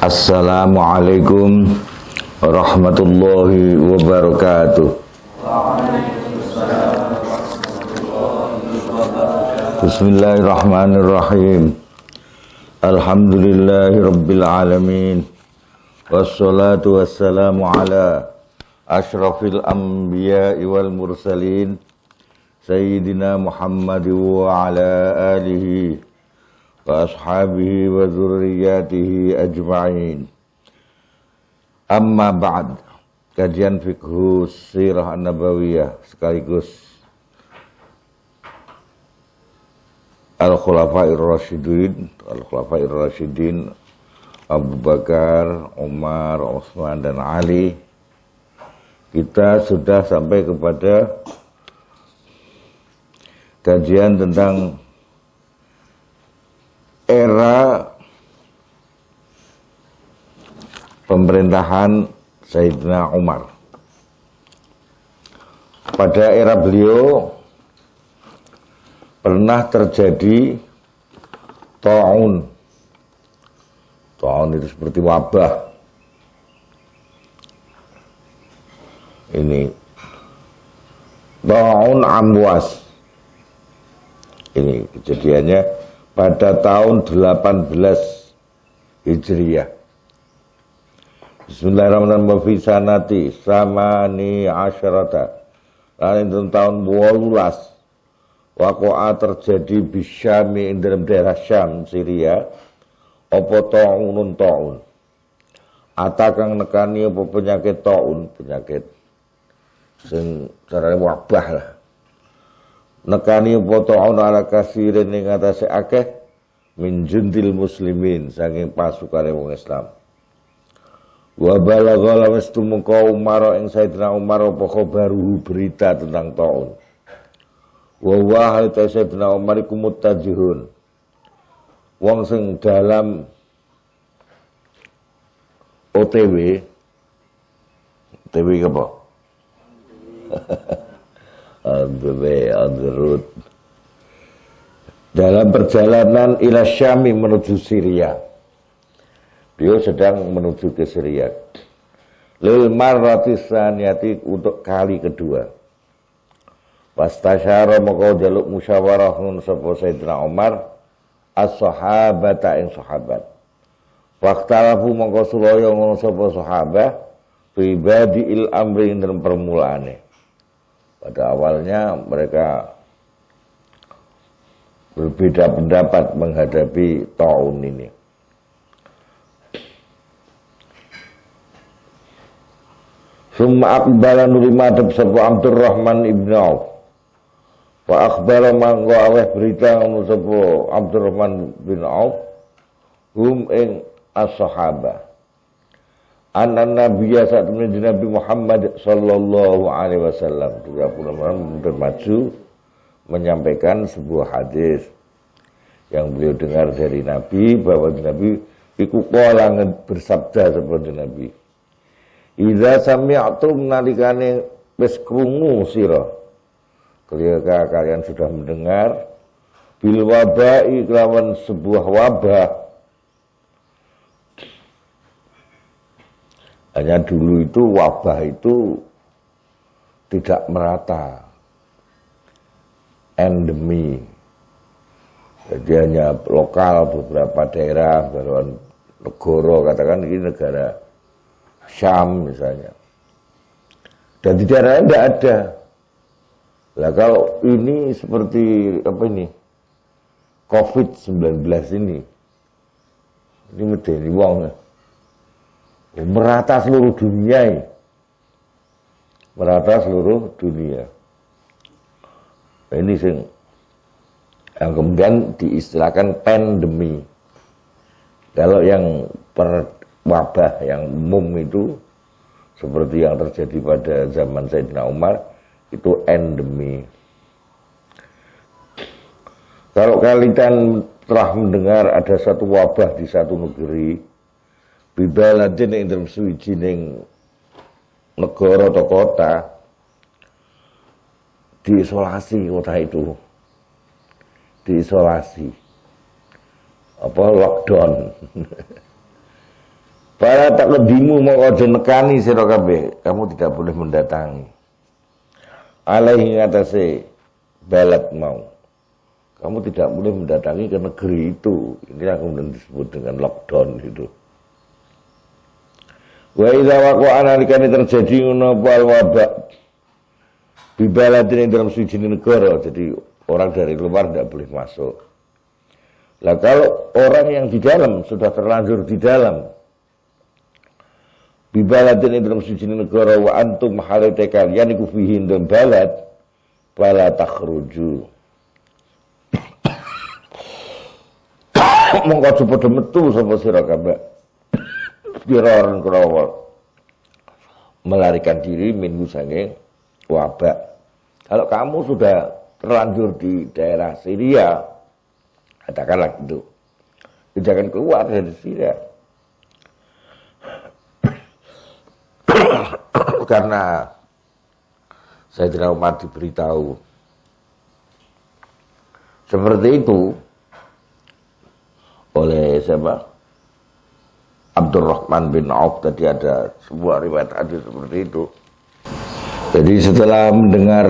Assalamualaikum warahmatullahi wabarakatuh. Bismillahirrahmanirrahim. Alhamdulillahi rabbil alamin. Wassalatu wassalamu ala asyrafil anbiya'i wal mursalin Sayyidina Muhammad wa ala alihi wa ashabihi wa dzurriyyatihi ajma'in. Amma ba'd. Kajian fikhu sirah an-nabawiyah sekaligus Al-Khulafa'ir Rasyidin Abu Bakar, Umar, Utsman dan Ali. Kita sudah sampai kepada kajian tentang era pemerintahan Sayyidina Umar. Pada era beliau pernah terjadi ta'un. Ta'un itu seperti wabah. Ini ta'un Amwas. Ini kejadiannya pada tahun 18 Hijriah. Bismillahirrahmanirrahim. Fi sanati samani asyarata. Lalu tahun 18 waqa'a terjadi bisyami ing dalam daerah Syam, Syria. Apa ta'unun ta'un. Atakang nekani apa penyakit ta'un, penyakit sing carane wabah lah. Nekani apa ta'un ala kasirin ing atase akeh min jundil muslimin saking pasukane wong Islam. Wa balagha lastu muka Umar ing Sayyidina Umar apa khabaruhu berita tentang ta'un. Wa wa Sayyidina Umar iku mutajihun. Wong sing dalam OTW apa? On the way, on the road. Dalam perjalanan ila Syami menuju Syria. Beliau sedang menuju ke Syria. Lil marratis saniyati untuk kali kedua. Wastasyara maka jaluk musyawarah nun sapa Sayyidina Umar as-sahabata ing sahabat. Waqtalafu maka sulaya ngono sapa sahabat fi badiil amri dalam permulaane. Pada awalnya mereka berbeda pendapat menghadapi ta'un ini. Summa aqbala nuri madhab sapa Abdurrahman ibn Auf. Wa akhbara mangko aweh berita ngono sapa Abdurrahman bin Auf hum ing as-sahaba. Anak Nabi saat menuju Nabi Muhammad sallallahu alaihi wasallam 30 mundur maju menyampaikan sebuah hadis yang beliau dengar dari Nabi bahwa Nabi iku qala bersabda seperti Nabi. Idza sami'tum nalikane wis krungu sira ketika kalian sudah mendengar bil wabai kelawan sebuah wabah. Hanya dulu itu wabah itu tidak merata, endemi. Jadi hanya lokal beberapa daerah, beberapa negara, katakan ini negara Syam misalnya. Dan di daerah tidak ada. Lah kalau ini seperti apa ini? COVID-19 ini medeni wong. Merata seluruh dunia ini. Merata seluruh dunia. Ini yang kemudian diistilahkan pandemi. Kalau yang wabah yang umum itu seperti yang terjadi pada zaman Sayyidina Umar itu endemi. Kalau kalian telah mendengar ada satu wabah di satu negeri, bibaladin ing dalam suwijining negara atau kota, diisolasi kota itu, diisolasi, lockdown. Para takdimu mau aja nekani sira kabeh, kamu tidak boleh mendatangi. Alaihi ngatasi balad mau. Kamu tidak boleh mendatangi ke negeri itu. Ini yang kemudian disebut dengan lockdown itu. Wa idza waqa'a nalikane terjadi ngono apa wabak di baladin dalam suci negara, jadi orang dari luar tidak boleh masuk. Lah kalau orang yang di dalam sudah terlanjur di dalam di baladin dalam suci negara wa antum halate kalian iku fihi dalam balad fala takhruju. Monggo padha metu sapa sira kabeh. Diron krawol melarikan diri minggu sange wabak. Kalau kamu sudah terlanjur di daerah Syria, katakanlah gitu, jangan keluar dari Syria. Karena saya tidak mau diberitahu seperti itu oleh siapa? Abdurrahman bin Auf. Tadi ada sebuah riwayat hadis seperti itu. Jadi setelah mendengar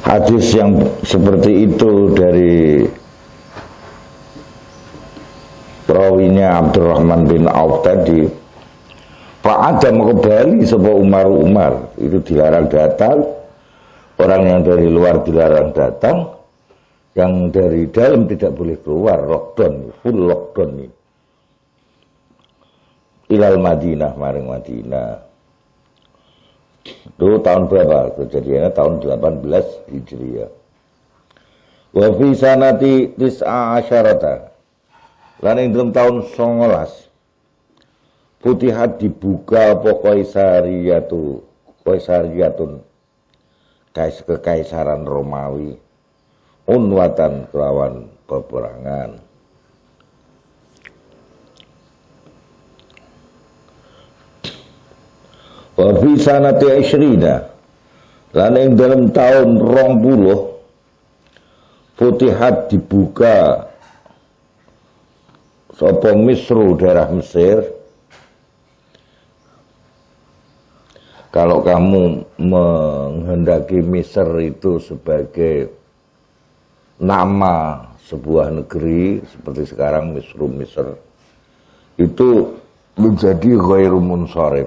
hadis yang seperti itu dari perawinya Abdurrahman bin Auf tadi, Pak Adam kembali sebuah Umar itu dilarang datang, orang yang dari luar dilarang datang, yang dari dalam tidak boleh keluar, lockdown, full lockdown ini. Ilal Madinah, maring Madinah. Itu tahun berapa? Kejadiannya tahun 18 Hijriah. Wa fi sanati tis'a asyarata. Lan ing dalam tahun 19 Futihat dibuka apa Kaisariyatun kekaisaran Romawi unwatan kelawan peperangan. Wa fi sanati isyrina lan ing dalam tahun 20 Futihat dibuka sapa Misru daerah Mesir. Kalau kamu menghendaki Mesir itu sebagai nama sebuah negeri seperti sekarang Mesir itu menjadi ghairu munsharif.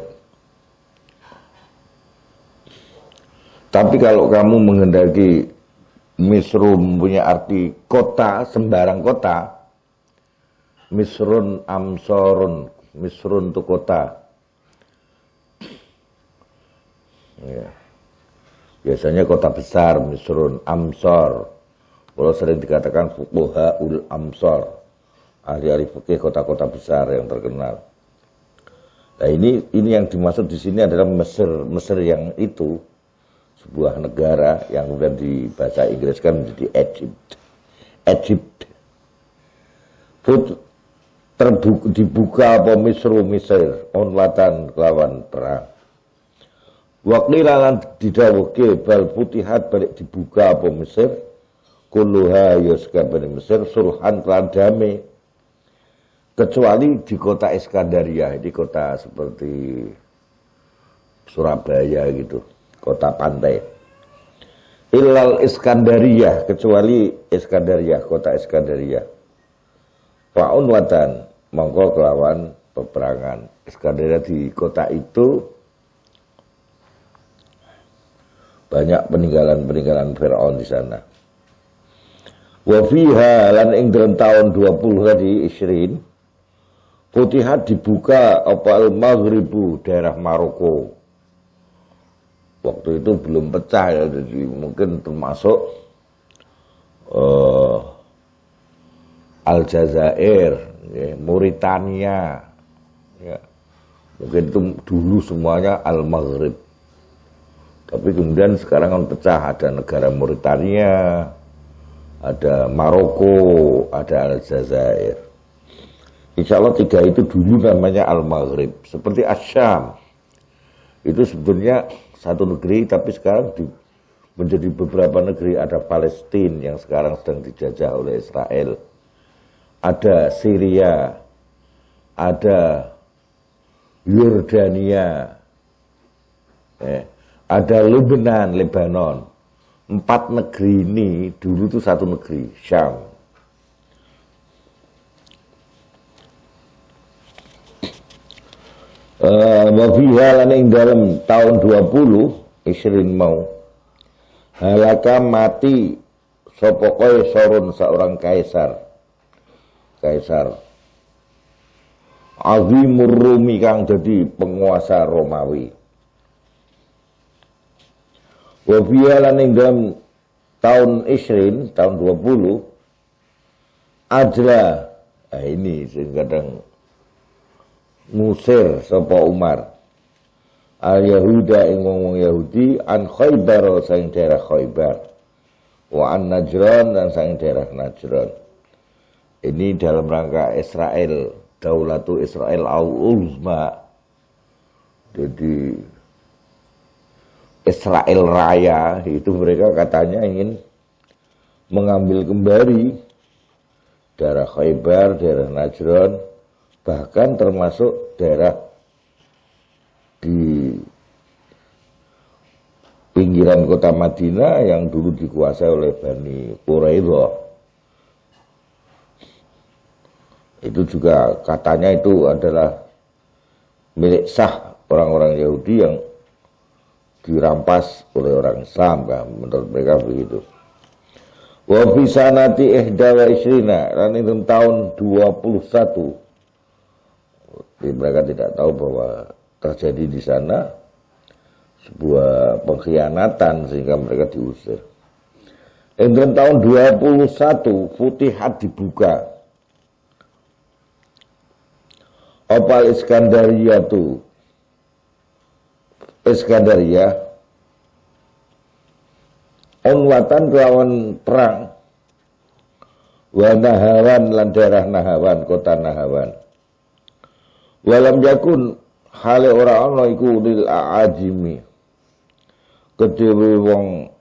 Tapi kalau kamu menghendaki Misru mempunyai arti kota, sembarang kota, Misrun Amsorun, Misrun itu kota. Ya. Biasanya kota besar, Misrun Amsor. Kalau sering dikatakan fuqahaul Amsor, ahli-ahli fikih kota-kota besar yang terkenal. Nah ini yang dimaksud di sini adalah Mesir yang itu. Sebuah negara yang kemudian di bahasa Inggris kan menjadi Egypt. Dibuka apa Misru Mesir onwatan kelawan perang. Waqilalan didawuhke bal Futihat balik dibuka apa Mesir kulluha yaskabani Mesir sulhan lan damai kecuali di kota Iskandaria, di kota seperti Surabaya gitu. Kota pantai. Illal Iskandariyah, kecuali Iskandariyah, kota Iskandariyah. Fa'un watan, mongko kelawan peperangan. Iskandariyah di kota itu banyak peninggalan-peninggalan Firaun di sana. Wa fiha lan ing dalam tahun 20 tadi Isrin, Futihat dibuka apa al-Maghribu daerah Maroko. Waktu itu belum pecah ya, jadi mungkin termasuk Aljazair, ya, Mauritania, ya. Mungkin itu dulu semuanya Al-Maghrib. Tapi kemudian sekarang kan pecah, ada negara Mauritania, ada Maroko, ada Aljazair. Insya Allah tiga itu dulu namanya Al-Maghrib. Seperti Asyam, itu sebetulnya satu negeri, tapi sekarang menjadi beberapa negeri. Ada Palestina yang sekarang sedang dijajah oleh Israel, ada Syria, ada Yordania, ada Lebanon. 4 negeri ini dulu itu satu negeri, Syam. Wa fiha lan ing dalem tahun 20 Isrin mau halaka mati sapa Kaisarun seorang kaisar Azimur Rumi kang jadi penguasa Romawi. Wa fiha lan ing dalem tahun Isrin tahun 20 Ajla ini sing kadang ngusir sapa Umar al Yahuda ing wong Yahudi an Khaybar saing daerah Khaybar wa an Najran dan saing daerah Najran. Ini dalam rangka Israel, Daulatu Israel al-Uzma. Jadi Israel Raya itu mereka katanya ingin mengambil kembali daerah Khaybar, daerah Najran, bahkan termasuk daerah di pinggiran kota Madinah yang dulu dikuasai oleh Bani Quraidah. Itu juga katanya itu adalah milik sah orang-orang Yahudi yang dirampas oleh orang Islam, kan? Menurut mereka begitu. Wa fi sanati ihda wa isrina, dan itu tahun 21. Jadi mereka tidak tahu bahwa terjadi di sana sebuah pengkhianatan sehingga mereka diusir. Yang tahun 21 Futihat dibuka. Opal Iskandaria onwatan kelawan perang wa Nahawan lan daerah Nahawan, kota Nahawan. Walam yakun hale ora ana iku lil aajimi kedhewe wong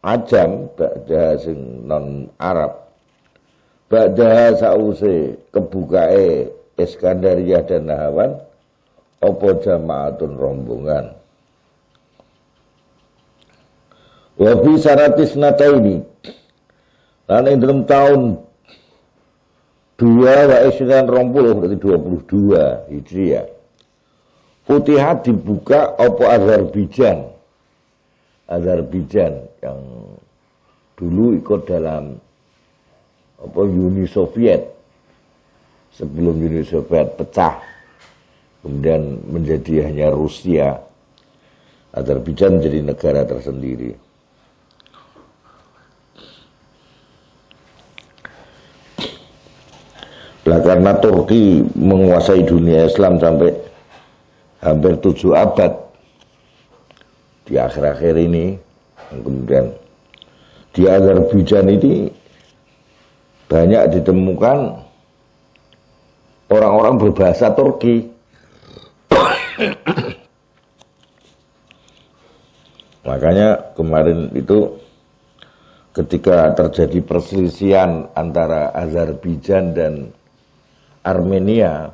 ajam ba'da sing non Arab ba'da sause kebukae Iskandaria dan Nahawan apa jamaatun rombongan. Wa fi sanatis nataini lan ing dalam tahun 2 wa isran 20 berarti 22 Hijriah. Futihat dibuka apa Azerbaijan yang dulu ikut dalam apa Uni Soviet. Sebelum Uni Soviet pecah kemudian menjadi hanya Rusia, Azerbaijan menjadi negara tersendiri. Nah, karena Turki menguasai dunia Islam sampai hampir 7 abad di akhir-akhir ini, kemudian di Azerbaijan ini banyak ditemukan orang-orang berbahasa Turki. Makanya kemarin itu ketika terjadi perselisihan antara Azerbaijan dan Armenia,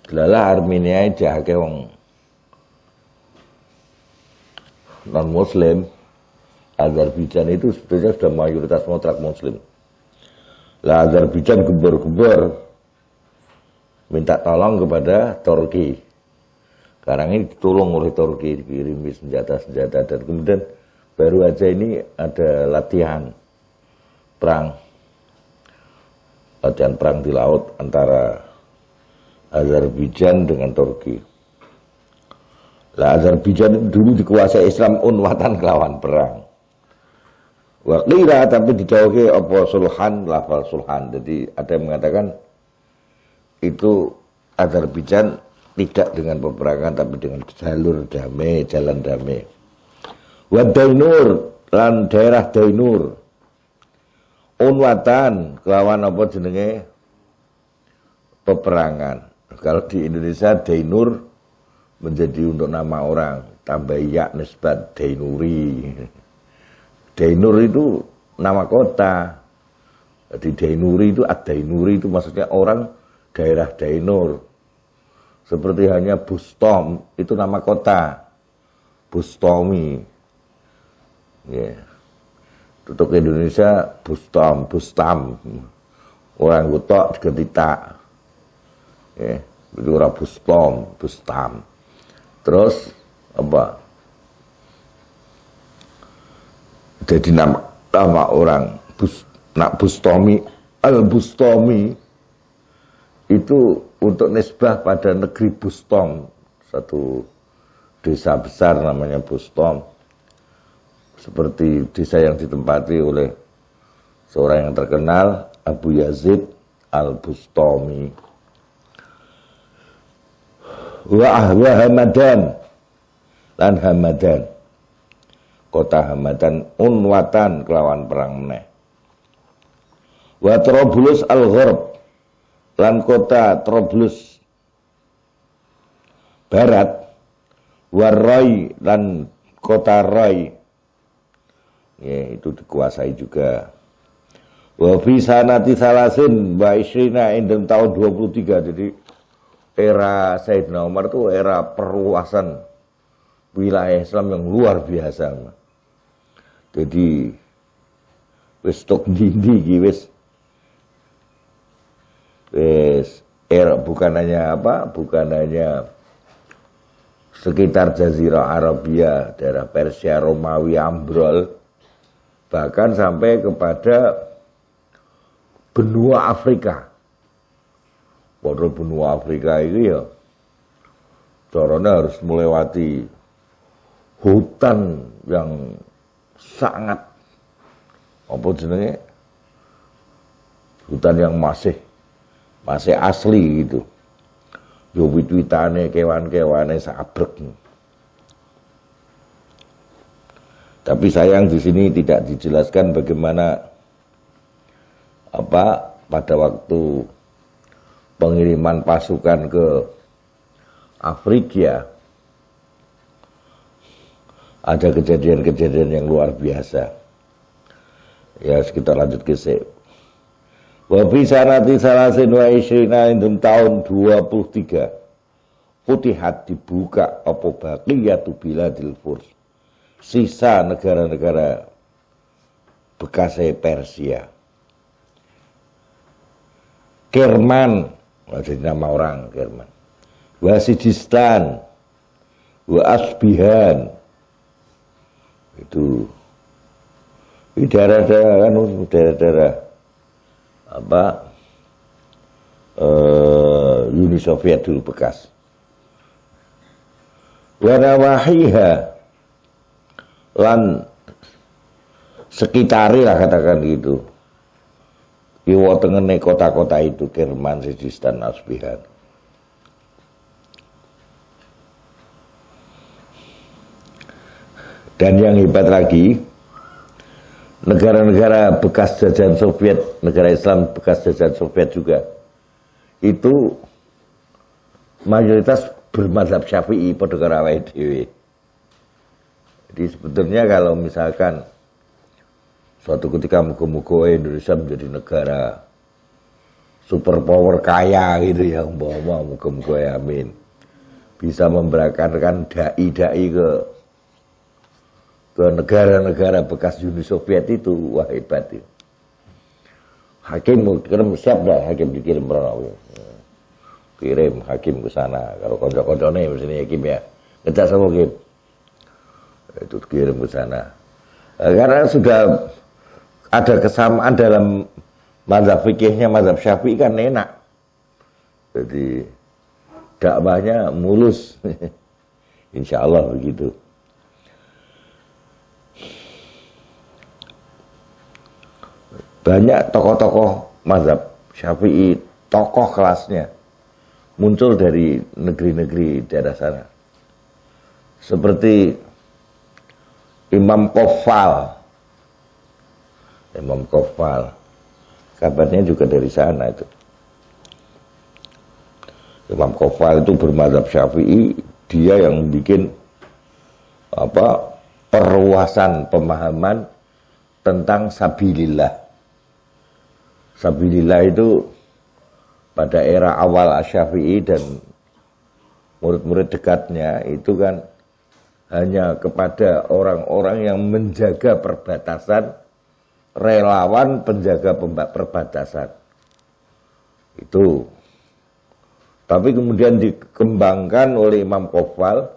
adalah Armenia jahake wong non Muslim. Azerbaijan itu sebetulnya sudah mayoritas mutlak Muslim. Lah Azerbaijan gebor-gebor minta tolong kepada Turki. Sekarang ini ditolong oleh Turki, dikirimi senjata-senjata, dan kemudian baru aja ini ada latihan perang di laut antara Azerbaijan dengan Turki. Lah Azerbaijan dulu dikuasai Islam unwatan kelawan perang. Wakira tapi dijauhi apa sulhan, lafal sulhan. Jadi ada yang mengatakan itu Azerbaijan tidak dengan peperangan tapi dengan jalur damai, jalan damai. Wa Dainur lan daerah Dainur unwatan kelawan apa jenenge peperangan. Kalau di Indonesia Dainur menjadi untuk nama orang, tambah ya nisbat Dainuri. Dainur itu nama kota. Jadi Dainuri itu Ad-Dainuri itu maksudnya orang daerah Dainur. Seperti hanya Bustom, itu nama kota. Bustomi. Ya. Untuk Indonesia Bustom, Bustam. Orang gutok ketita. Ya, itu orang Bustom, Bustam. Terus apa? Jadi nama orang Bustomi, Al-Bustomi itu untuk nisbah pada negeri Bustom, satu desa besar namanya Bustom, seperti desa yang ditempati oleh seorang yang terkenal, Abu Yazid Al-Bustomi. Wa Hamadan lan Hamadan, kota Hamadan unwatan kelawan perang meneh. Wa Trablus al-Gharb lan kota Trablus barat. Wa Rai lan kota Rai, ya, itu dikuasai juga. Wa fi sanati salasin wa isrina indem tahun 23. Jadi era Sayyidina Umar itu era perluasan wilayah Islam yang luar biasa. Jadi wis tok ndi wis era bukan hanya sekitar Jazirah Arabia, daerah Persia, Romawi, Ambrol, bahkan sampai kepada benua Afrika. Pada benua Afrika itu ya caranya harus melewati hutan yang sangat hutan yang masih asli gitu. Yo wit-witane kewan-kewane sabrek. Tapi sayang di sini tidak dijelaskan bagaimana pada waktu pengiriman pasukan ke Afrika ada kejadian-kejadian yang luar biasa. Ya, kita lanjut ke sini. Wa fi sanati salasin wa isrina indum tahun 23 Futihat dibuka apa baqiyatu biladil Furs, sisa negara-negara bekas Persia. Kerman, jadi nama orang Kerman. Wa Sijistan, wa Asbihan, itu di daerah-daerah Uni Soviet dulu bekas. Wa nawahiha lan sekitari lah katakan gitu. Iwa tengene kota-kota itu Kerman, Sijistan, Asbihan. Dan yang hebat lagi, negara-negara bekas jajahan Soviet, negara Islam bekas jajahan Soviet juga, itu mayoritas bermadzhab Syafi'i pada karo awake dhewe. Jadi sebetulnya kalau misalkan suatu ketika muga-muga Indonesia menjadi negara superpower kaya gitu ya, umpama muga-muga ya amin, bisa memberangkatkan dai-dai ke negara-negara bekas Uni Soviet itu, wah hebat ya. Hakim kirim, siap dah Hakim dikirim Ronawi. Kirim Hakim ke sana. Kalau konco-koncone mesti Hakim ya. Ngecas sama Hakim. Itu kirim ke sana. Karena sudah ada kesamaan dalam mazhab fikihnya, mazhab Syafi'i kan enak. Jadi dakwahnya mulus. Insya Allah begitu. Banyak tokoh-tokoh mazhab Syafi'i, tokoh kelasnya muncul dari negeri-negeri daerah sana. Seperti Imam Qofal. Imam Qofal, kabarnya juga dari sana itu. Imam Qofal itu bermadzhab Syafi'i, dia yang bikin perluasan pemahaman tentang sabilillah. Sabilillah itu pada era awal Asy-Syafi'i dan murid-murid dekatnya itu kan hanya kepada orang-orang yang menjaga perbatasan, relawan penjaga perbatasan. Itu. Tapi kemudian dikembangkan oleh Imam Qofal,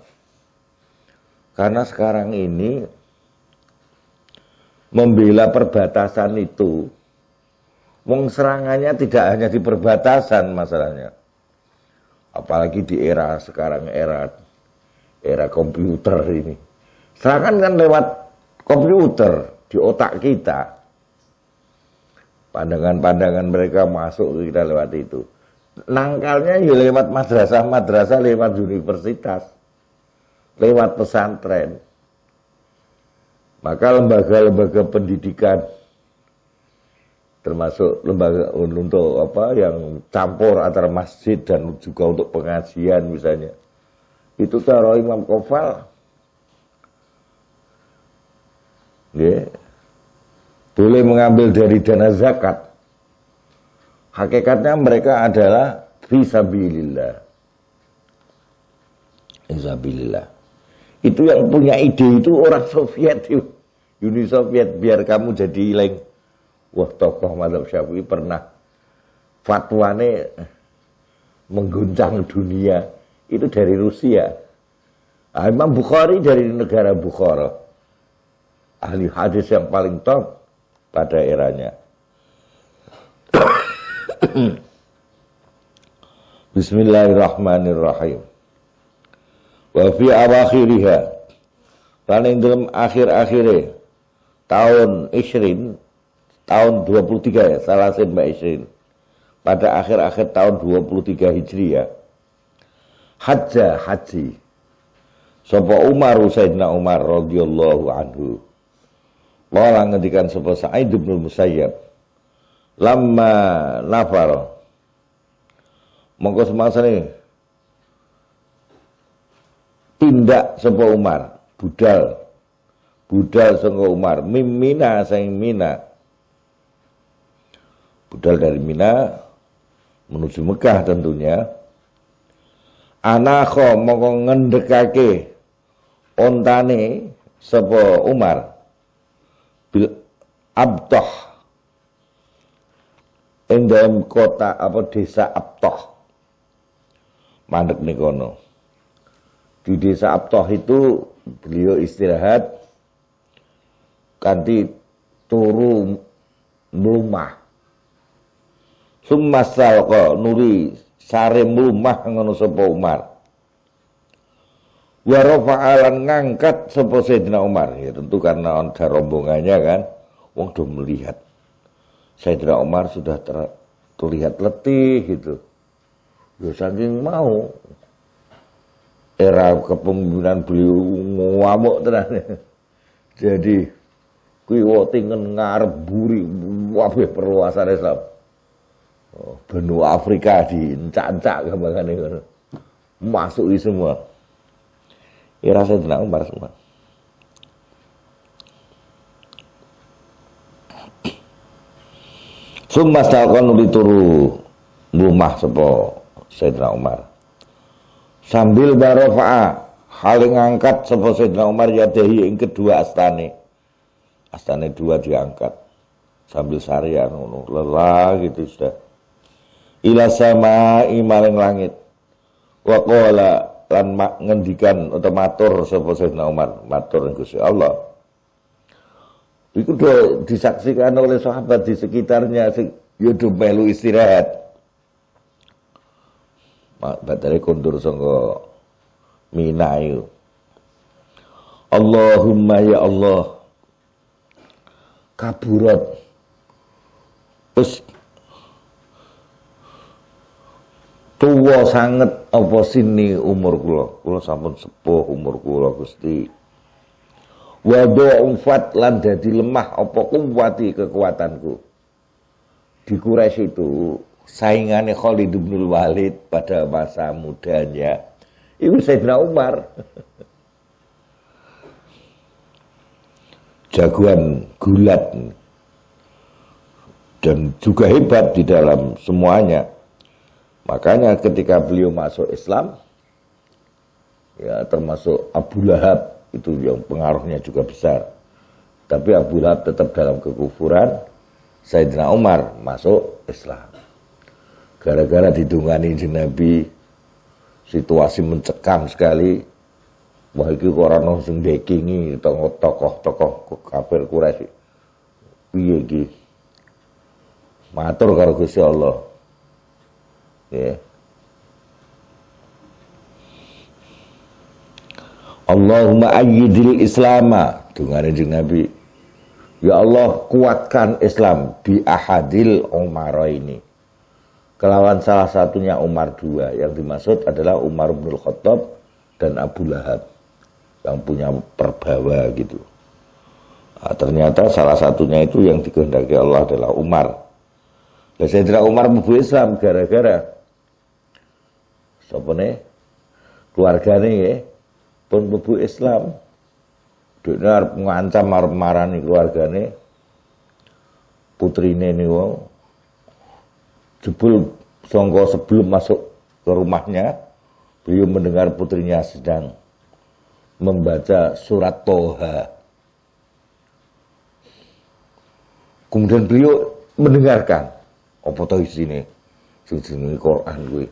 karena sekarang ini membela perbatasan itu, wong serangannya tidak hanya di perbatasan masalahnya. Apalagi di era sekarang, era komputer ini. Serangan kan lewat komputer, di otak kita. Pandangan-pandangan mereka masuk ke kita lewat itu. Nangkalnya ya lewat madrasah-madrasah, lewat universitas, lewat pesantren. Maka lembaga-lembaga pendidikan, termasuk lembaga untuk yang campur antara masjid dan juga untuk pengajian misalnya, itu cara Imam Qofal boleh mengambil dari dana zakat. Hakikatnya mereka adalah fisabilillah. Fisabilillah. Itu yang punya ide itu orang Soviet, Uni Soviet, biar kamu jadi ileng. Wah, tokoh mazhab Syafi'i pernah fatwane mengguncang dunia. Itu dari Rusia. Imam Bukhari dari negara Bukhara. Ahli hadis yang paling top pada eranya. Bismillahirrahmanirrahim. Wa fi awakhiriha, paling dalam akhir-akhirnya tahun 23 ya, Salasin Mbak Isrin, pada akhir-akhir tahun 23 Hijriah, haji sapa Umar, Sayyidina Umar radhiyallahu anhu. Wala ngendikan sapa Sa'id bin Musayyab, lamma nafar, mongko semasane tindak sapa Umar, budal saka Umar, mimina saing Mina, budal dari Mina menuju Mekah tentunya. Anakho mongko ngendekake ontane sapa Umar bil Abtoh, ing dalam kota desa Abtoh, mandek nikono. Di desa Abtoh itu beliau istirahat kanthi turu mlumah. Summasal nuri sare mlumah ngono sapa Umar. Wa rafa'alan ngangkat sapa Sayyidina Umar. Ya tentu karena ada rombongannya kan, wong do melihat Sayyidina Umar sudah terlihat letih gitu. Ya saking mau era kepemimpinan beliau ngamuk tenan. Jadi kuwi wotingen ngarep buri wabeh perluasan Islam. Benua Afrika diencak-encak kembangane ngono. Masuki semua. Era Sayyidina Umar semua. Summa stalqan dituru rumah sapa Sayyidina Umar. Sambil barofa'a hal ngangkat sapa Sayyidina Umar yadehi ing kedua astane. Astane dua diangkat sambil sarian ngono, lelah gitu sudah. Ila sama maring langit. Wa qala lan ngendikan atau matur sapa Sayyidina Umar, matur Gusti Allah. Itu disaksikan oleh sahabat di sekitarnya, yo do melu istirahat. Batare kondur sangka Mina itu. Allahumma ya Allah, kaburat wis tuwa sanget apa sini umur kula sampun sepuh umur kula Gusti. Wa dha'ufat lan dadi lemah apa kuwati kekuatanku. Di Quraisy itu saingannya Khalid bin Walid pada masa mudanya itu Sayyidina Umar. Jagoan gulat dan juga hebat di dalam semuanya. Makanya ketika beliau masuk Islam, Ya, termasuk Abu Lahab itu yang pengaruhnya juga besar. Tapi Abu Lahab tetap dalam kekufuran. Sayyidina Umar masuk Islam. Gara-gara didungani Nabi, situasi mencekam sekali. Wah iki korano sing dekingi tokoh-tokoh kafir Quraisy. Piye iki? Matur karo Gusti Allah. Ya. Allahumma ayyidil islama, dungane Nabi. Ya Allah, kuatkan Islam bi ahadil umaraini. Kelawan salah satunya Umar dua. Yang dimaksud adalah Umar bin Khattab dan Abu Lahab yang punya perbawa gitu. Nah, ternyata salah satunya itu yang dikehendaki Allah adalah Umar. Dan Sayyidina Umar mlebu Islam gara-gara sopone keluargane ya pun mlebu Islam. Dekne arep ngancam arep marani keluargane. Putrine niku jebul sangka sebelum masuk ke rumahnya, beliau mendengar putrinya sedang membaca surat Toha. Kemudian beliau mendengarkan apa to isine sing jenenge Quran kuwi.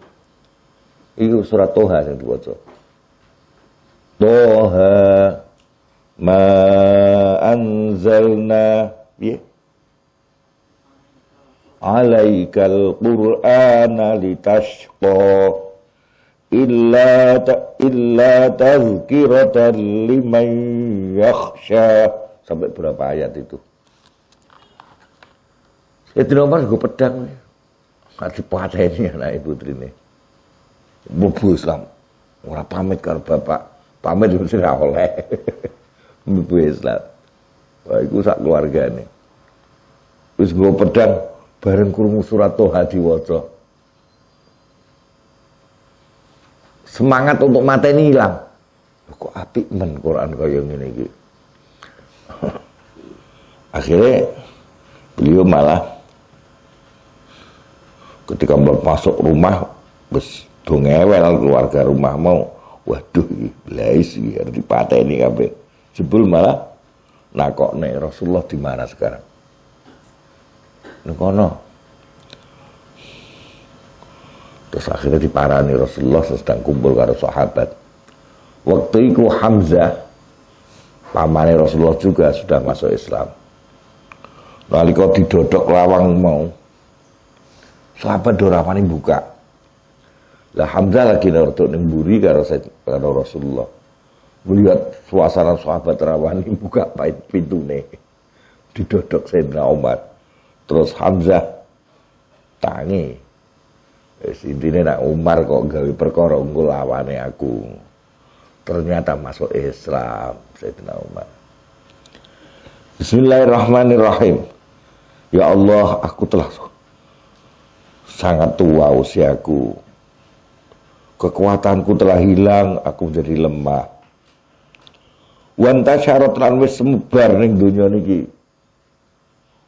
Iku surat Toha sing diwaca. Toha ma anzalna alaikal qur'ana litashqa illa tazkiratan liman yakhsha. Sampai berapa ayat itu? Sayyidina Umar gue pedang ngasih pateni anak ibu trine. Mlebu Islam. Ora pamit karo bapak. Pamit mesti ora oleh. Mlebu Islam. Wah iku sak keluargane. Wis gue pedang bareng krungu surat Toha diwaca. Semangat untuk mateni hilang. Kok apik men Quran kaya ngene iki. Akhirnya beliau malah ketika masuk rumah wis dongewel keluarga rumah mau. Waduh, blais iki harus dipateni kabeh. Jebul malah nakokne Rasulullah di mana sekarang? Ning kono. Terus akhirnya diparani Rasulullah sedang kumpul karo sahabat. Waktu itu Hamzah pamane Rasulullah juga sudah masuk Islam. Nalika didodok lawang mau, sahabat dorawani buka. Lah Hamzah lagi nurut nemburi karo Rasulullah. Melihat suasana sahabat rawani buka pintune. Didodok Sayyidina Umar. Terus Hamzah tangi. Intine nak Umar kok gawe perkara engko lawane aku. Ternyata masuk Islam Sayyidina Umar. Bismillahirrahmanirrahim. Ya Allah, aku telah sangat tua usiaku. Kekuatanku telah hilang, aku menjadi lemah. Wanta syarat lan wis semebar ning donya niki.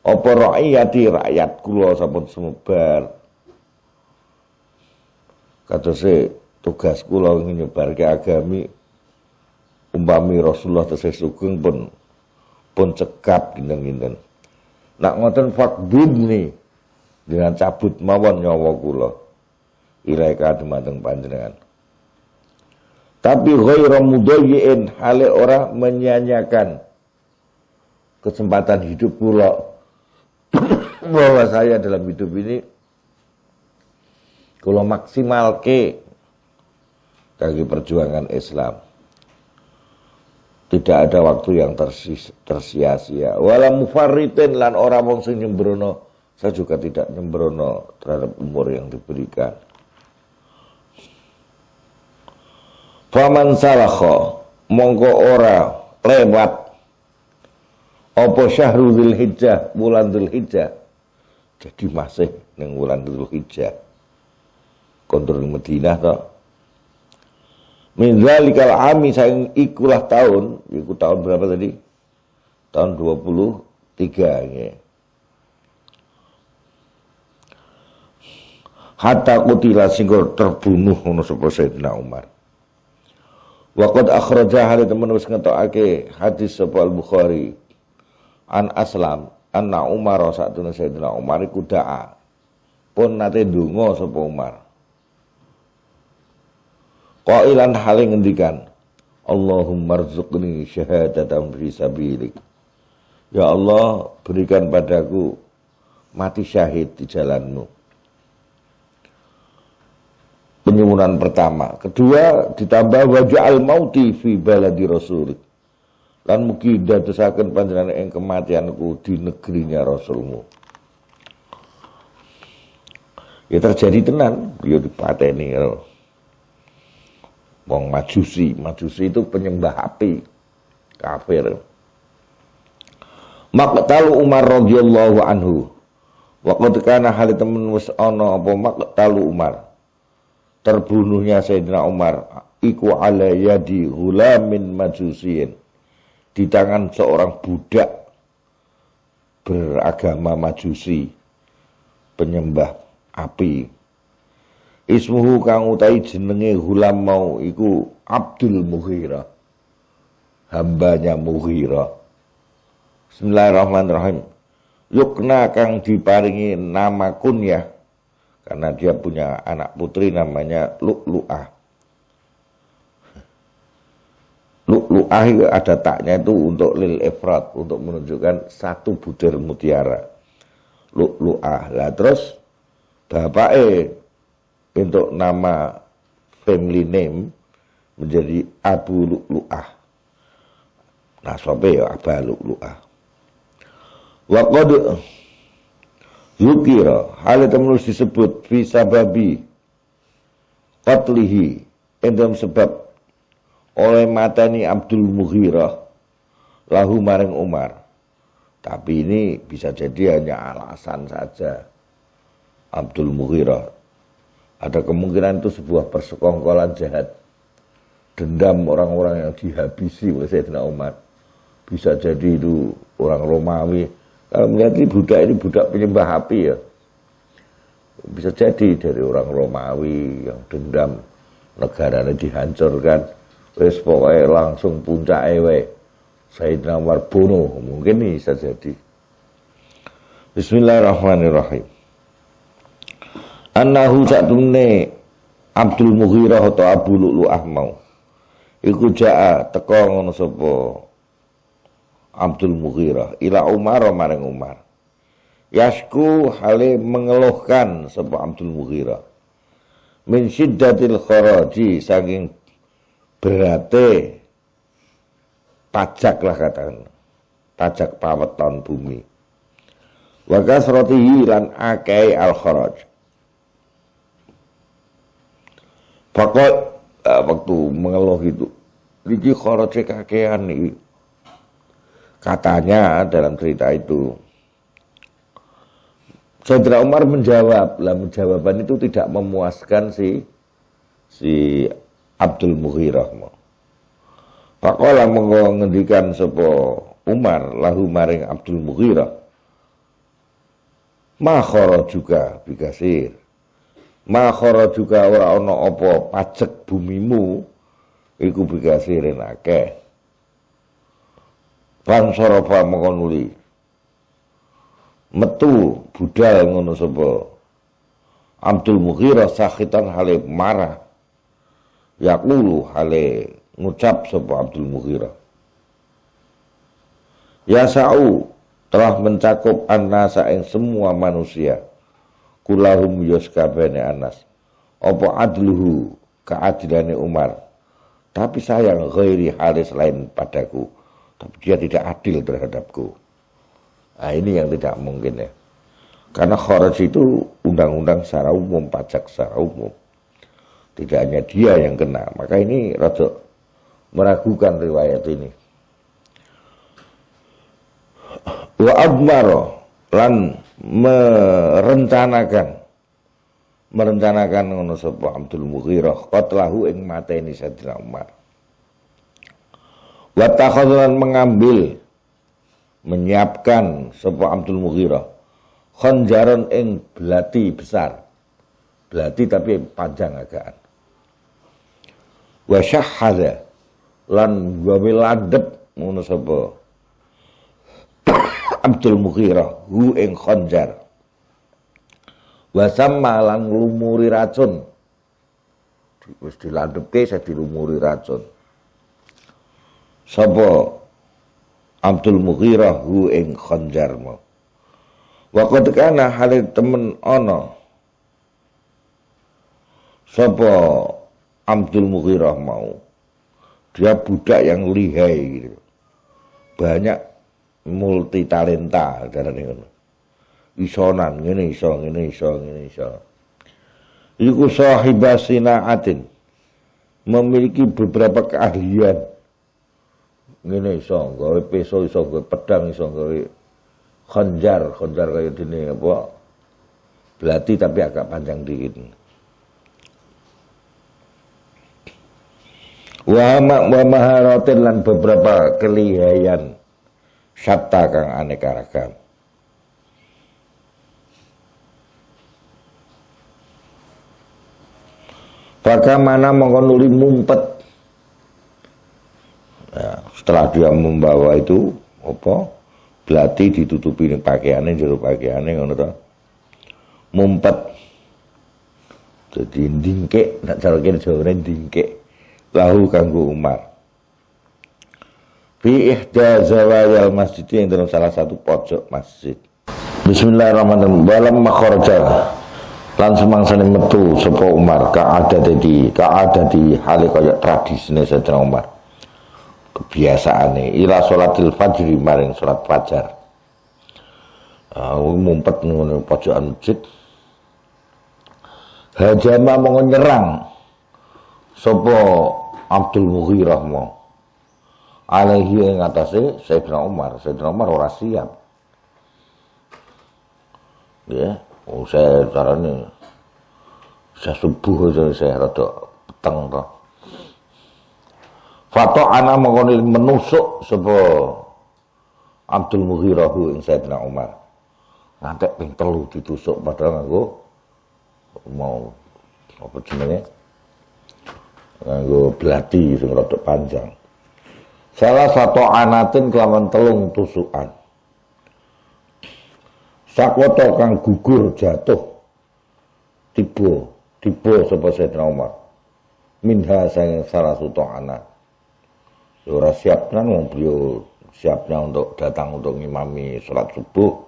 Apa rakyati rakyat kula sampun semebar. Katose tugas kula nyebarke agami umpami Rasulullah tesih sugeng pun cekap dinten-dinten. Nak ngoten fakdubni dengan cabut mawon nyawa kula ilaika dumateng panjenengan. Tapi ghairu mudayyin hale ora menyanyiakan kesempatan hidup kula bahwa saya dalam hidup ini kula maksimalke kangge perjuangan Islam. Tidak ada waktu yang tersia-sia. Wala mufarritin lan ora wong sing nyembrono. Saya juga tidak nyembrono terhadap umur yang diberikan. Faman salakha mongko ora lewat apa syahrul Dzulhijjah, bulan Dzulhijjah. Jadi masih ning bulan Dzulhijjah. Kontur Madinah to. Min zalikal ami saing ikulah tahun, iku tahun berapa tadi? Tahun 23 nggih. Hatta kutila singgur terbunuh ngono sapa Sayyidina Umar. Wa qad akhraja hal temen wis ngetokake hadis sapa Al-Bukhari an Aslam anna Umar satune Sayyidina Umar iku da'a pun nate ndonga sapa Umar qailan hale ngendikan Allahumma rzuqni syahadatan fi sabilik. Ya Allah, berikan padaku mati syahid di jalanmu. Penyuwunan pertama. Kedua, ditambah waja'al mauti fi baladi rasulik. Lan mugi dadosaken panjenengan ing kematianku di negerinya Rasulmu. Ya terjadi tenan, ya dipateni karo wong Majusi itu penyembah api, kafir. Maqtalu Umar radhiyallahu anhu. Wa qad kana hal temen wis ana apa maqtalu Umar. Terbunuhnya Sayyidina Umar iku ala yadi ghulamin majusiyin. Di tangan seorang budak beragama Majusi, penyembah api. Ismuhu kang utai jenenge Ghulam mau iku Abdul Mughirah, hambanya Mughirah. Bismillahirrahmanirrahim. Yukna kang diparingi nama kunyah karena dia punya anak putri namanya Lu'lu'ah. Lu'lu'ah itu ada taknya itu untuk lil ifrat, untuk menunjukkan satu butir mutiara. Lu'lu'ah. Lah terus bapake untuk nama family name menjadi Abu Lu'lu'ah. Nah, sope ya Aba Lu'lu'ah. Wa qad yukira hal temen disebut fi sababi qatlihi endam sebab oleh matani Abdul Mughirah lahu maring Umar. Tapi ini bisa jadi hanya alasan saja. Abdul Mughirah ada kemungkinan itu sebuah persekongkolan jahat, dendam orang-orang yang dihabisi oleh Sayyidina Umar. Bisa jadi itu orang Romawi. Kalau melihat ini budak penyembah api ya. Bisa jadi dari orang Romawi yang dendam negaranya dihancurkan. Wes pokoknya langsung puncak ewe Sayyidina Umar bunuh. Mungkin ini bisa jadi. Bismillahirrahmanirrahim. Annahu saktemene Abdul Mughirah atau Abu Lu'lu'ah mau iku jaa teka ngono sapa Abdul Mughirah ila Umar maring Umar. Yasku hale mengeluhkan sapa Abdul Mughirah min syiddatil kharaji saking berate pajak lah katakan, pajak paweton bumi. Wa kasratihi lan akeh al kharaj. Pokok waktu mengeluh itu, iki kharaje kakean nih. Katanya dalam cerita itu, Sayyidina Umar menjawab, lah jawaban itu tidak memuaskan si Abdul Mughirah. Pakola mengendikan sapa Umar lahu maring Abdul Mughirah. Ma juga bikasir. Makhara juga ora ana apa pajak bumimu iku bikasirin akeh. Pansarafa mengkonuli metu budal ngono sapa Abdul Mughirah sakhitan hale marah. Yaqulu hale ngucap sapa Abdul Mughirah. Ya sa'u telah mencakup annasa ing semua manusia. Kulahum yuskabane anas. Apa adluhu keadilane Umar. Tapi sayang ghairi halis lain padaku. Tapi dia tidak adil terhadapku. Nah ini yang tidak mungkin ya. Karena kharaj itu undang-undang secara umum, pajak secara umum. Tidak hanya dia yang kena. Maka ini rada meragukan riwayat ini. Wa abmaro lan merencanakan ngono sapa Abdul Mughirah qatlahu ing mateni Sayyidina Umar. Wa takhadhan menyiapkan sapa Abdul Mughirah khanjaran ing belati besar. Belati tapi panjang agaan. Wa syahhada lan gawe landhep ngono sapa Abdul Mughirah hu ing Khanjar wa samma lan lumuri racun wis dilandhepke saya dilumuri racun sapa Abdul Mughirah hu ing Khanjar mau wa qad kana hale temen ana sapa Abdul Mughirah mau dia budak yang lihai gitu. Banyak multi talenta darane ngono. Isonan ngene iso. Iku sahibasina atin memiliki beberapa keahlian. Ngene iso, gawe peso iso, gawe pedang iso, gawe khanjar kaya dene apa? Belati tapi agak panjang dikit. Wa maharatin lan beberapa kelihayan syatta kang aneka ragam. Bagaimana mengkonuli mumpet. Ya, setelah dia membawa itu apa? Belati ditutupi ning pakaiane jero pakaiane ngono to. Mumpet. Jadi ndingkek, nek cara kene Jawane ndingkek. Lahu kanggo Umar fi ihda zawayal masjid yang dalam salah satu pojok masjid. Bismillahirrahmanirrahim. Walam makharaja lan semangsane metu sapa Umar kaadati hale kaya tradisine Sayyidina Umar kebiasaane ila salatil fajri maring salat fajar. Mumpet ngono pojokan masjid hajama monggo nyerang sapa Abdul Mughirah mau alaihi ing atase Sayyidina Umar ora siap. Ya, saya carane saya subuh aja saya rada peteng to. Fato ana mengkoni menusuk sapa Abdul Mughirah ing Sayyidina Umar. Ngantek ping 3 ditusuk padahal nganggo mau apa jenenge? Nganggo belati sing rada panjang. Salah satu anatin kelawan 3 tusukan. Sakwata kang gugur jatuh tiba sapa Sayyidina Umar. Minha sang salah satu anak. Ora siap kan wong beliau siapnya untuk datang untuk ngimami salat subuh.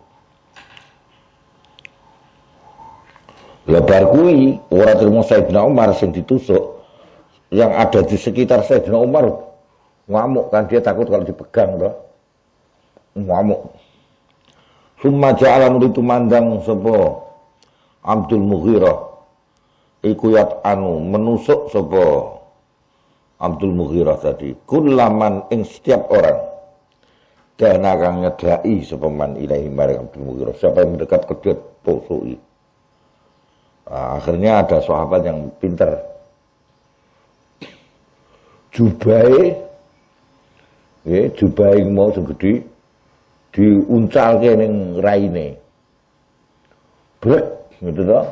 Lebar kuwi ora terima Sayyidina Umar sing ditusuk. Yang ada di sekitar Sayyidina Umar ngamuk kan, dia takut kalau dipegang toh. Ngamuk. Summa ja'ala itu mandang sapa Abdul Mughirah iku menusuk sapa Abdul Mughirah tadi kullaman ing setiap orang dana kang nyedai sapa man ilahi maring Abdul Mughirah, siapa yang mendekat ke dia tusuki. Akhirnya ada sahabat yang pintar jubai mau segede diuncalke ning raine. Brek gitu toh.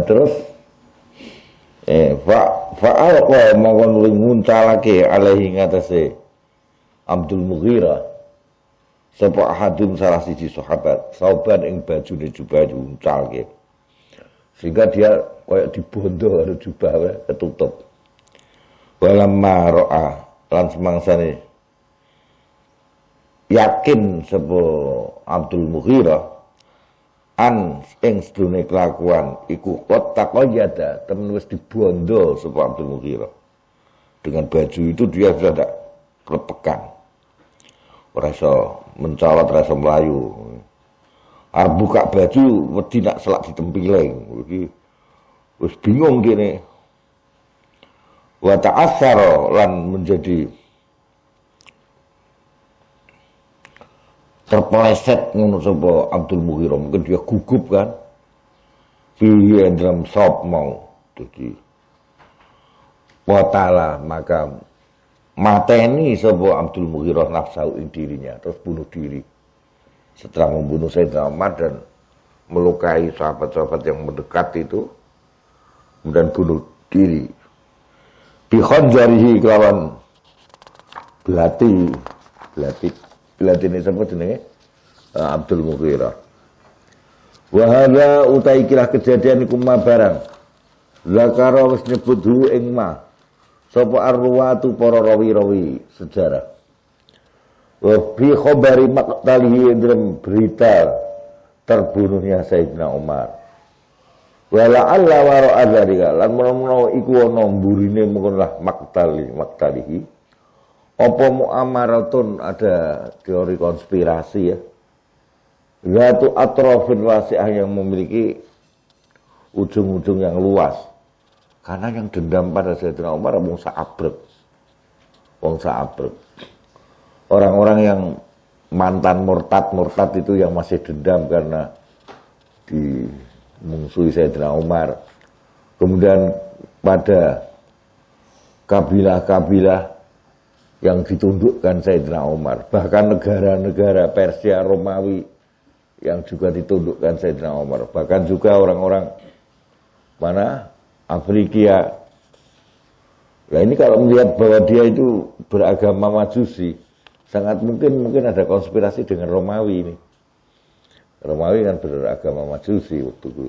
Terus fa'alqa mawon nguncalake alaihi ngatasé Abdul Mughirah sapa ahadun salah siji sahabat sauban ing bajune jubah diuncalke. Sehingga dia kayak dibondo karo jubah ketutup. Walamma ra'a lan semangsane yakin sapa Abdul Mughirah an ing sedune kelakuan iku kota qayyada temen wis dibondo sapa Abdul Mughirah. Dengan baju itu dia sudah tidak kelepekan. Ora iso mencolot, ora iso mlayu. Arep buka baju wedi nak selak ditempile. Iki wis bingung kene. Wa ta'assara lan menjadi terpeleset ngono sapa Abdul Mughirah, mungkin dia gugup kan. Fihi dalam sop mau dadi wa ta'ala maka mateni sapa Abdul Mughirah nafsu ing dirinya terus bunuh diri. Setelah membunuh Sayyidina Umar dan melukai sahabat-sahabat yang mendekat itu kemudian bunuh diri. bi khanjarihi kelawan belati ini sapa jenenge Abdul Mughirah. Wa hadza utai kirah kejadian iku ma barang zakara wis nyebut hu ing ma sapa arwatu para rawi-rawi sejarah. Wa fi khabari maqtalihi dalam berita terbunuhnya Sayyidina Umar. Wa la'alla wara'a dzalika lan menawa iku ana mburine mungkin lah maktalihi. Apa mu'amaratun, ada teori konspirasi ya. Zatu atrofin wasi'ah yang memiliki ujung-ujung yang luas. Karena yang dendam pada Sayyidina Umar wong saabrek. Orang-orang yang mantan murtad itu yang masih dendam karena dimungsuhi Sayyidina Umar. Kemudian pada kabilah-kabilah yang ditundukkan Sayyidina Umar, bahkan negara-negara Persia, Romawi yang juga ditundukkan Sayyidina Umar, bahkan juga orang-orang mana Afrika. Nah ini kalau melihat bahwa dia itu beragama Majusi, sangat mungkin ada konspirasi dengan Romawi ini. Romawi kan beragama Majusi waktu itu.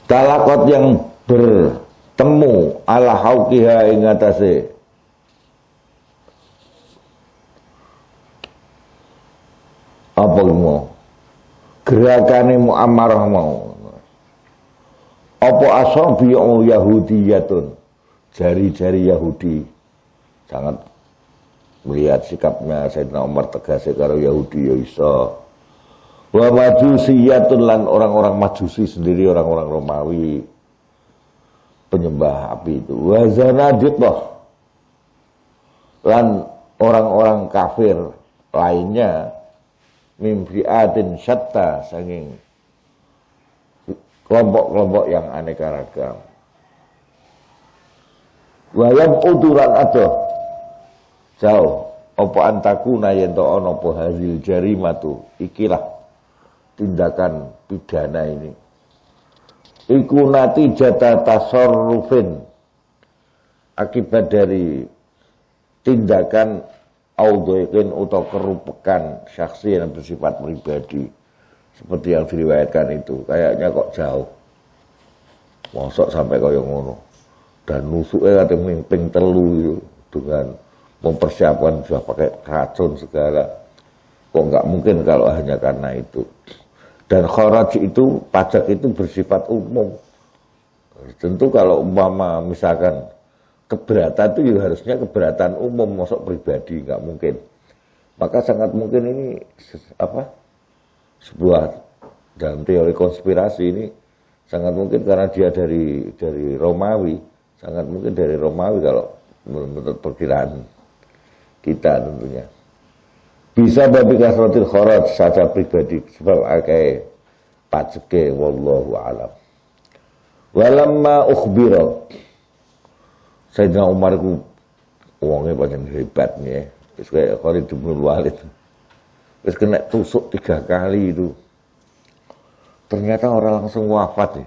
Talakot yang bertemu ala hauqiha ing atase apa mau gerakane muamarah mau apa asabi yahudiyatun, jari-jari Yahudi. Sangat melihat sikapnya Sayyidina Umar tegas karo Yahudi ya iso. Wa majusiyatun lan orang-orang Majusi sendiri, orang-orang Romawi penyembah api itu. Wa zanadiqah lan orang-orang kafir lainnya mimfiatin syatta, saking kelompok-kelompok yang aneka ragam. Wa yab'uduran adoh jauh apa antakuna yen to ana apa hazil jarimatu, ikilah tindakan pidana ini iku natijata tasarrufin, akibat dari tindakan audhiqin atau kerupekan syakhsi yang bersifat pribadi, seperti yang diriwayatkan itu. Kayaknya kok jauh mosok sampai kaya ngono, dan nusuknya kata mimping telu itu dengan mempersiapkan sudah pakai racun segala. Kok nggak mungkin kalau hanya karena itu. Dan kharaj itu, pajak itu bersifat umum. Tentu kalau umpama misalkan keberatan itu ya harusnya keberatan umum, masuk pribadi, nggak mungkin. Maka sangat mungkin ini sebuah dalam teori konspirasi ini sangat mungkin karena dia dari Romawi, sangat mungkin dari Romawi kalau menurut perkiraan kita tentunya. Bisa babi kasratil kharaj saja pribadi sebab akeh pajeke wallahu alam. Walamma ukhbira Sayyidina Umar ku wonge pancen hebat nih, wis kaya Khalid bin Walid. Wis kena tusuk 3 kali itu. Ternyata orang langsung wafat ya.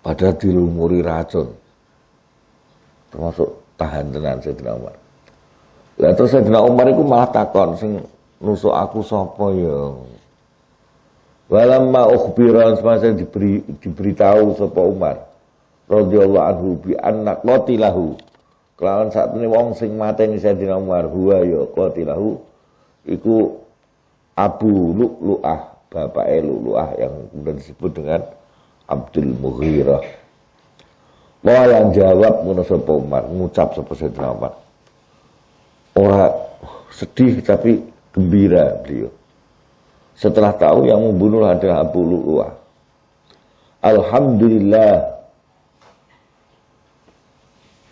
Padahal dilumuri racun. Termasuk tahan tenan Sayyidina Umar. Lah terus Sayyidina Umar itu malah takon, sing nusuk aku sapa ya? Walamma ukhbira, semasa diberitahu sapa Umar radhiyallahu anhu bi anna qatilahu, kelawan sakmene wong sing mateni Sayyidina Umar huwa ya qatilahu iku Abu Lu'lu'ah, bapake Lu'lu'ah yang kemudian disebut dengan Abdul Mughirah. Wah yang jawab ngono sapa Umar, ngucap sapa Sayyidina Umar. Orang sedih tapi gembira beliau setelah tahu yang membunuh adalah Abu Lu'lu'ah. Alhamdulillah,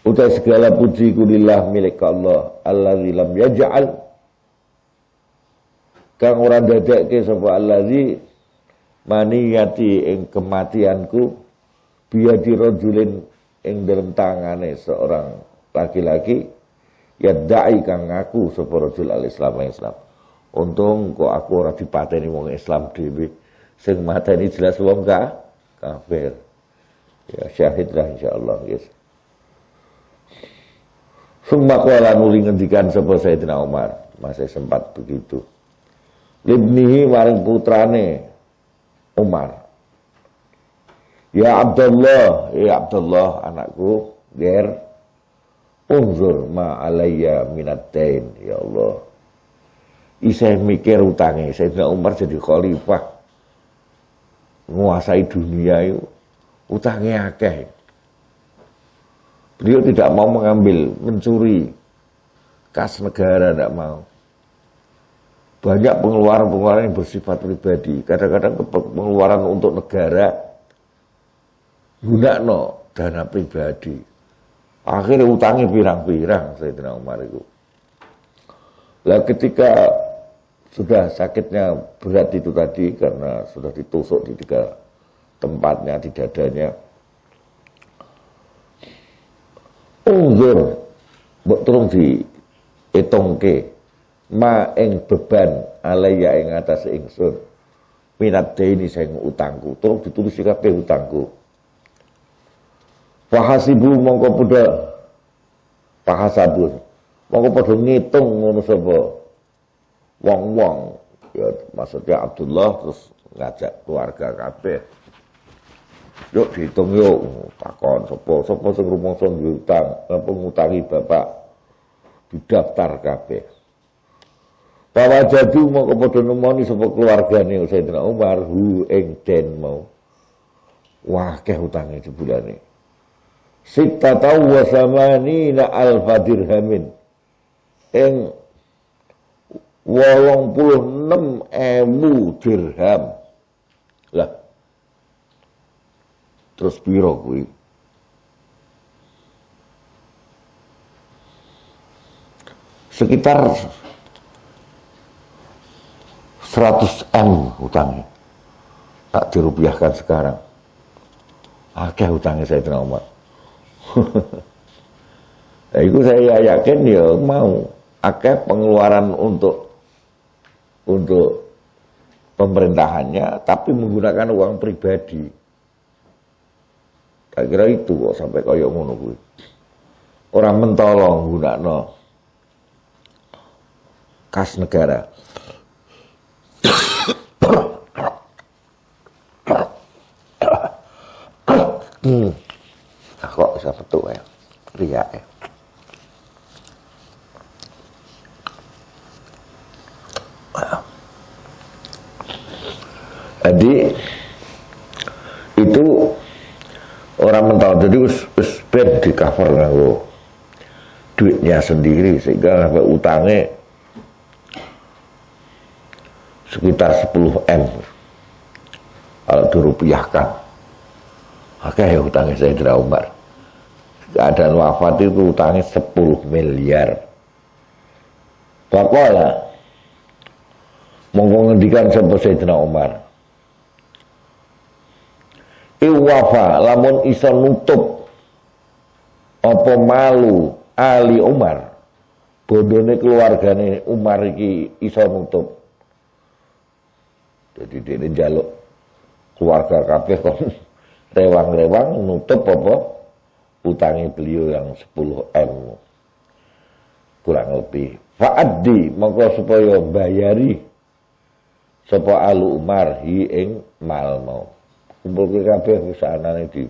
utai segala puji kulillah milik Allah allazi lam yaj'al, kang ora dadekke sapa allazi maniyati ing kematianku biadi rajulin ing dalam tangane seorang laki-laki ya da'i kang ngaku sapa rajul al-Islam. Untung kok aku ora dipateni wong Islam dhewe. Sing mateni jelas wong kafir. Ya syahid lah insyaallah, yes. Summa qala nuli ngendikan sapa Sayyidina Umar, masih sempat begitu. Libnihi maring putrane Umar. Ya Abdullah anakku, ger unzur ma alayya minad dain, ya Allah. Isih mikir utange. Sayyidina Umar jadi khalifah menguasai dunia itu, utangnya akeh. Beliau tidak mau mengambil, mencuri kas negara, tidak mau. Banyak pengeluaran-pengeluaran yang bersifat pribadi. Kadang-kadang pengeluaran untuk negara, gunakno dana pribadi. Akhirnya utangnya pirang-pirang Sayyidina Umar itu. Lah ketika sudah sakitnya berat itu tadi, karena sudah ditusuk di 3 tempatnya, di dadanya. Unzur, mbok turung diitungke ma ing beban alaya ing atas ingsun minat daini sing utangku, turung ditulis kabeh utangku. Fahasibu mongko padha fahasabun mongko padha ngitung ngono sapa wong-wong, ya maksudnya Abdullah, terus ngajak keluarga kabeh. Yuk dihitung yuk, takon sapa sing rumangsa utang, apa ngutangi bapak, didaftar kabeh. Bahwa jadi mau kepada nemoni sapa keluargane Sayyidina Umar ing den mau. Wah, keh utange jebulane. Sittata wa samanina alfa dirhamin. Ing 86.000 dirham. Lah. Terus piro kuwi? Sekitar 100 M utangnya. Tak dirupiahkan sekarang. Akeh utangnya Sayyidina Umar. Nah, itu saya yakin ya mau akeh pengeluaran untuk pemerintahannya, tapi menggunakan uang pribadi. Tak kira itu kok sampai kaya ngono kuwi. Orang mentolong gunakno kas negara. Kok bisa betul ya? Riak ya. Jadi itu orang mental, jadi us ben di cover nganggo duitnya sendiri sehingga sampai utangnya sekitar 10 M kalau dirupiahkan. Oke, utangnya Sayyidina Umar. Keadaan wafat itu utangnya 10 miliar. Faqala monggo ngendikan sapa Sayyidina Umar. Iwafa lamun iso nutup apa malu Ali Umar, bodone keluargane Umar iki iso nutup. Jadi dia njaluk keluarga kabeh kok rewang-rewang nutup apa utangnya beliau yang 10 M kurang lebih. Fa'addi mongko supaya bayari sapa Alu Umar hi ing mal mau. Kumpul ke kabeh usahanane di.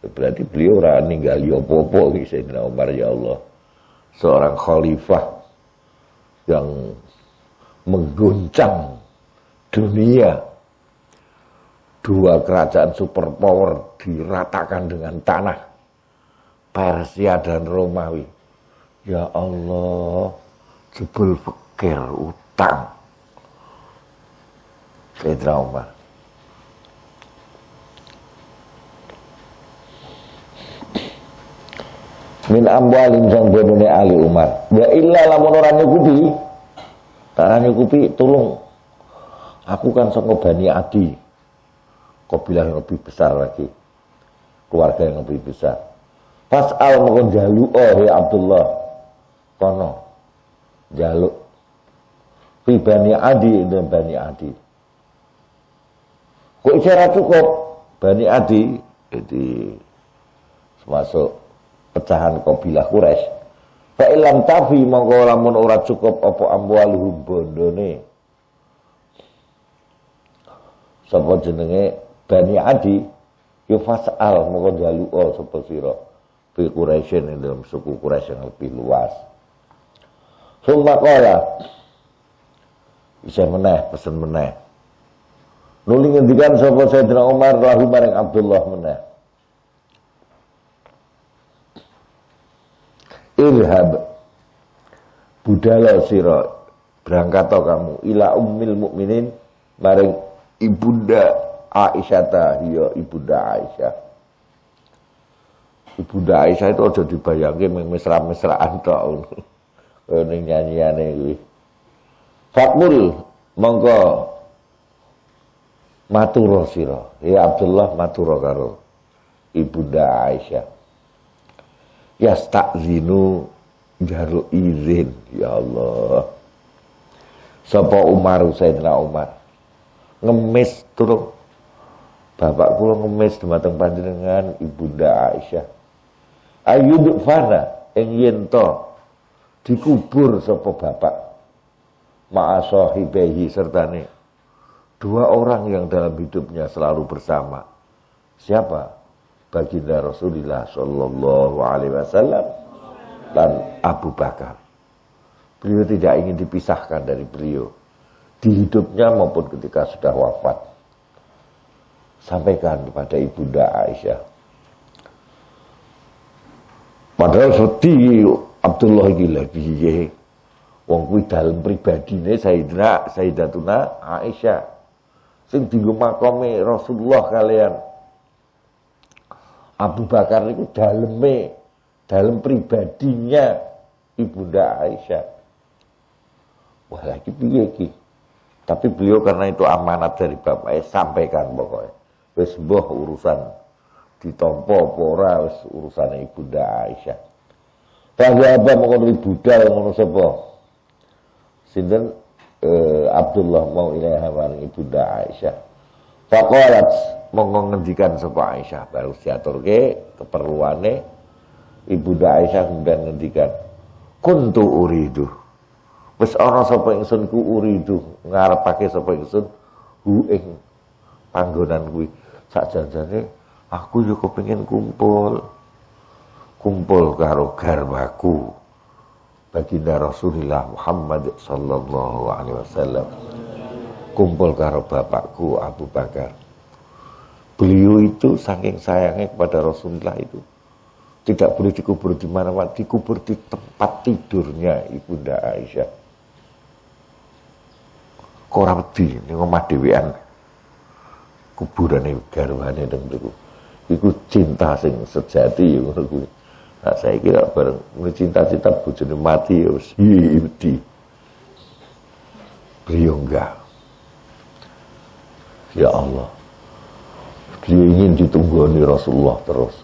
Berarti beliau ora ninggali apa-apa iki Sayyidina Umar, ya Allah. Seorang khalifah yang mengguncang dunia. 2 kerajaan superpower diratakan dengan tanah. Persia dan Romawi. Ya Allah, jebul fikir utang. Sayyidina Umar. Min amwalin sang bodone Ali Umar. Wa illa lamun ora nyukupi. Tak nyukupi tolong. Aku kan saka Bani Adi. Kabilah yang lebih besar lagi. Keluarga yang lebih besar. Fas'al mongko njaluk ya Abdullah. Kono. Njaluk fi Bani Adi dan Bani Adi. Kok isyarat cukup Bani Adi jadi termasuk pecahan kabilah Quraisy. Fa ilam tafi mongko lamun ora cukup apa amwaluhum bondone. Sapa jenenge Bani Adi yo fasal mongko njaluka sapa sira fi Quraisyin dalam suku Quraisy yang lebih luas. Summa qala bisa meneh pesen meneh. Nuli ngendikan sapa Sayyidina Umar lahu maring Abdullah meneh. Irhab budala sira berangkat kamu ila ummil mukminin maring ibunda Aisyah ya ibunda Aisyah. Ibunda Aisyah itu aja dibayangke mesra-mesraan tok ning nyanyane kuwi. Fakul monggo matur sira ya Abdullah matur karo ibunda Aisyah. Yasta'zinu njaluk izin ya Allah. Sapa Umar Sayyidina Umar ngemis turun bapak kula ngemis dumateng panjenengan ibunda Aisyah. Ayud fana ing yen to dikubur sapa bapak ma'a sahibihi sertane dua orang yang dalam hidupnya selalu bersama. Siapa? Baginda Rasulullah sallallahu alaihi wasallam dan Abu Bakar. Beliau tidak ingin dipisahkan dari beliau di hidupnya maupun ketika sudah wafat. Sampaikan kepada ibunda Aisyah. Padahal sedih Abdullah gila piye. Wong kuwi dalem pribadine Sayyidatuna Aisyah. Sing dienggo makome Rasulullah kalian Abu Bakar itu dalam pribadinya ibunda Aisyah. Wah lagi piye iki? Tapi beliau karena itu amanat dari bapaknya sampaikan pokoknya. Wis mbah urusan ditampa apa ora wis urusane ibunda Aisyah. Apa mongko budal ngono sapa? Sinten Abdullah mau ilaha maring ibunda Aisyah. Faqalat monggo ngendikan sapa Aisyah baru diaturke keperluane ibunda Aisyah kemudian ngendikan kuntu uridu wis ana sapa ingsun ku uridu ngarepake sapa ingsun hu ing panggonan kuwi sakjanjane aku yo kepengin kumpul karo garwaku baginda Rasulullah Muhammad sallallahu alaihi wasallam kumpul karo bapakku Abu Bakar. Beliau itu saking sayangnya kepada Rasulullah itu tidak boleh dikubur di mana-mana, dikubur di tempat tidurnya ibunda Aisyah. Ora wedi ning omah dhewean kuburane garwane teng mriku. Iku cinta sing sejati ngono kuwi. Nah saiki kok bareng cinta-cinta bojone mati ya wis wedi. Beliau enggak. Ya Allah, beliau ingin ditunggoni Rasulullah terus.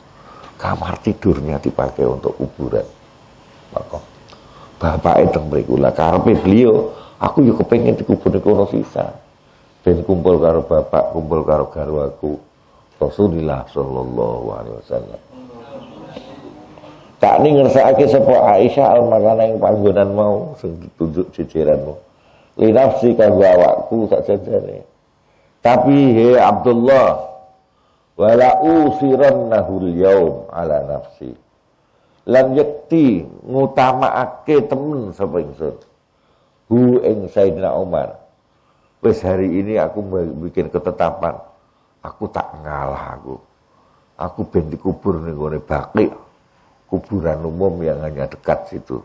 Kamar tidurnya dipakai untuk kuburan. Maka bapak itu berikulah karepe beliau, aku juga kepengen dikubur di kono sisa. Ben kumpul karo bapak, kumpul karo garwaku Rasulullah sallallahu alaihi wasallam. Tak ning ngersakake sapa Aisyah al-makana ing panggonan mau sing ditunjuk jejeranmu. Li nafsi kanggo awakku sakjane. Tapi he Abdullah wala usirannahu al-yaum ala nafsi. Lan yakti ngutamaake temen sapa ingsun. Hu ing Sayyidina Umar. Wis hari ini aku bikin ketetapan. Aku tak ngalah aku. Aku ben dikubur ning gone Baqi. Kuburan umum yang hanya dekat situ.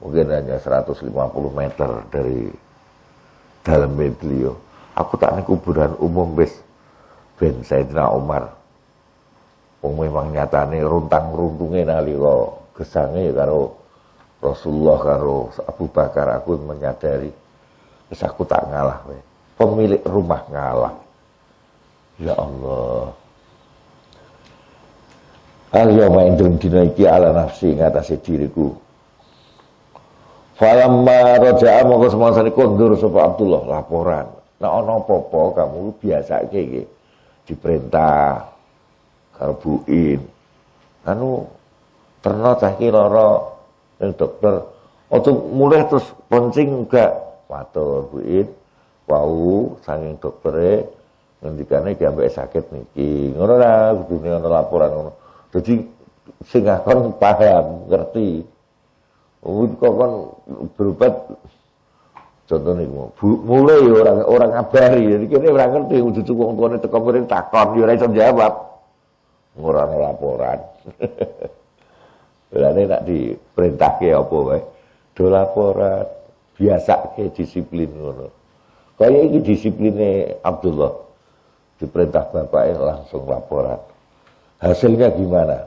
Mungkin hanya 150 meter dari dalam beliau. Aku tak ning kuburan umum wis ben Sayyidina Umar. Wong memang nyatane runtang-runtunge nalika gesange karo Rasulullah karo Abu Bakar aku menyadari wis aku tak ngalah we. Pemilik rumah ngalah. Ya Allah. Al-yawma indun dina iki ala nafsi ngatasi diriku. Falamma raja'a mongko semangsane kondur sapa Abdullah laporan. Nek ana apa-apa kamu biasake iki diperintah karo buin. Anu terno cah iki lara ning dokter. Ojo mulai terus poncing enggak matur buin. Wau saking doktere ngendikane ki ambek sakit niki. Ngono lah kudune ana laporan ngono. Dadi sing akon paham, ngerti. Kok kan berobat contohnya mulai orang ngabari, jadi kini orang ngerti, ujung wong tuane teko mrene takon, yo ora iso jawab. Ora ana laporan. Berarti nak diperintahke apa wae, do laporan, biasake disiplin ngono. Kaya iki disipline Abdullah. Diperintah bapaknya langsung laporan. Hasilnya gimana?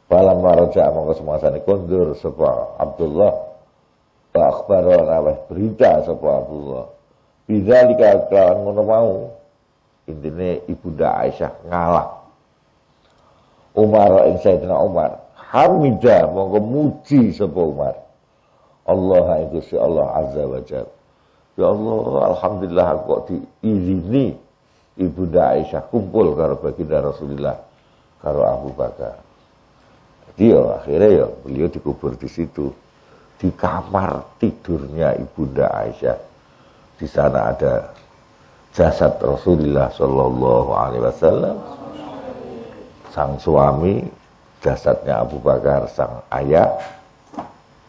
Falam maraja mongko semasane kondur sapa Abdullah wa akhbara raweh berita sapa Abdullah. Bidzalika kan ngono mau. Intine Ibunda Aisyah ngalah. Umar ing Sayyidina Umar hamida mongko muji sapa Umar. Allah itu si Allah azza wa jalla. Ya Allah, alhamdulillah kok diizini Ibunda Aisyah kumpul karo baginda Rasulullah karo Abu Bakar. Dia akhirnya ya beliau dikubur di situ, di kamar tidurnya Ibunda Aisyah. Di sana ada jasad Rasulullah Shallallahu Alaihi Wasallam, sang suami, jasadnya Abu Bakar sang ayah,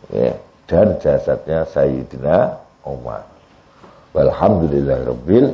ya, dan jasadnya Sayyidina Umar. Walhamdulillahirabbil